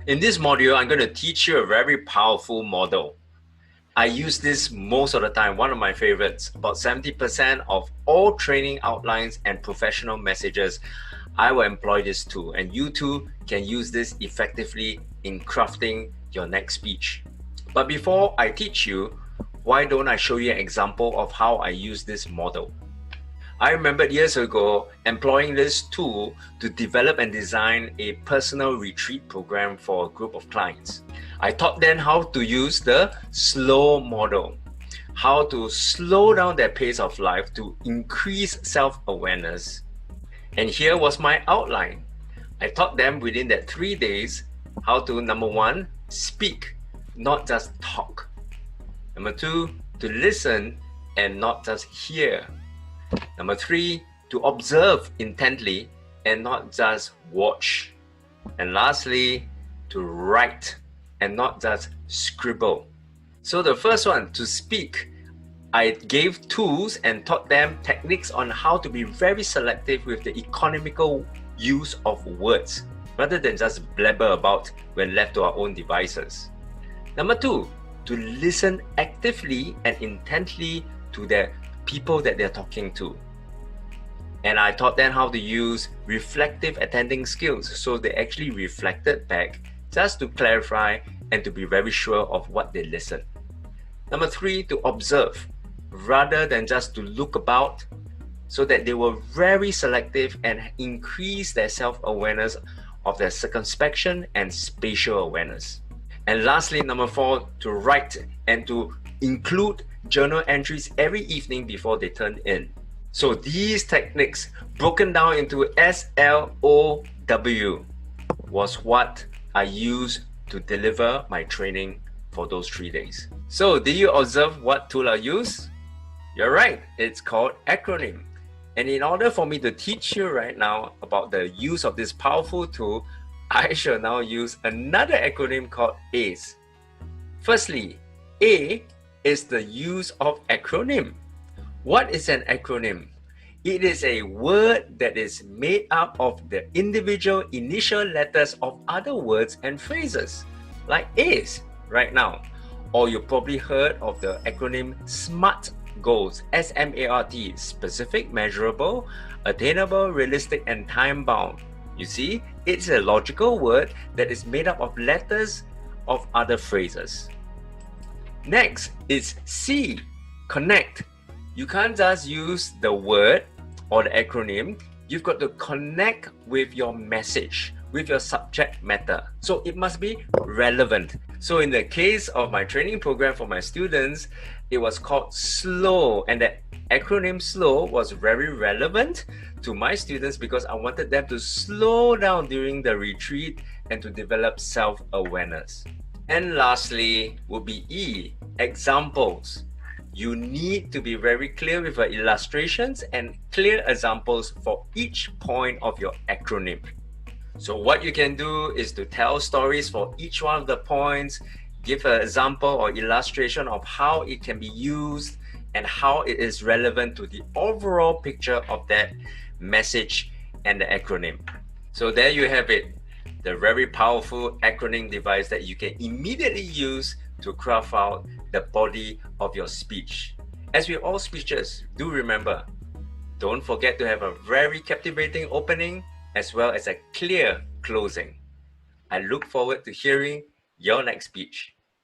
In this module, I'm going to teach you a very powerful model. I use this most of the time, one of my favorites. About 70% of all training outlines and professional messages, I will employ this tool, and you too can use this effectively in crafting your next speech. But before I teach you, why don't I show you an example of how I use this model? I remember years ago employing this tool to develop and design a personal retreat program for a group of clients. I taught them how to use the slow model, how to slow down their pace of life to increase self-awareness. And here was my outline. I taught them within that 3 days how to, number one, speak, not just talk. Number two, to listen and not just hear. Number three, to observe intently and not just watch. And lastly, to write and not just scribble. So the first one, to speak, I gave tools and taught them techniques on how to be very selective with the economical use of words, rather than just blabber about when left to our own devices. Number two, to listen actively and intently to the people that they're talking to. And I taught them how to use reflective attending skills, so they actually reflected back just to clarify and to be very sure of what they listened. Number three, to observe rather than just to look about, so that they were very selective and increase their self-awareness of their circumspection and spatial awareness. And lastly, number four, to write and to include journal entries every evening before they turn in. So these techniques broken down into SLOW was what I used to deliver my training for those 3 days. So did you observe what tool I use? You're right, it's called acronym. And in order for me to teach you right now about the use of this powerful tool, I shall now use another acronym called ACE. Firstly, A is the use of acronym. What is an acronym? It is a word that is made up of the individual initial letters of other words and phrases, like ACE right now. Or you probably heard of the acronym SMART goals, SMART, specific, measurable, attainable, realistic, and time-bound. You see, it's a logical word that is made up of letters of other phrases. Next is C, connect. You can't just use the word or the acronym. You've got to connect with your message, with your subject matter. So it must be relevant. So in the case of my training program for my students, it was called SLOW, and the acronym SLOW was very relevant to my students because I wanted them to slow down during the retreat and to develop self-awareness. And lastly would be E, examples. You need to be very clear with your illustrations and clear examples for each point of your acronym. So what you can do is to tell stories for each one of the points, give an example or illustration of how it can be used and how it is relevant to the overall picture of that message and the acronym. So there you have it, the very powerful acronym device that you can immediately use to craft out the body of your speech. As with all speeches, do remember, don't forget to have a very captivating opening as well as a clear closing. I look forward to hearing your next speech.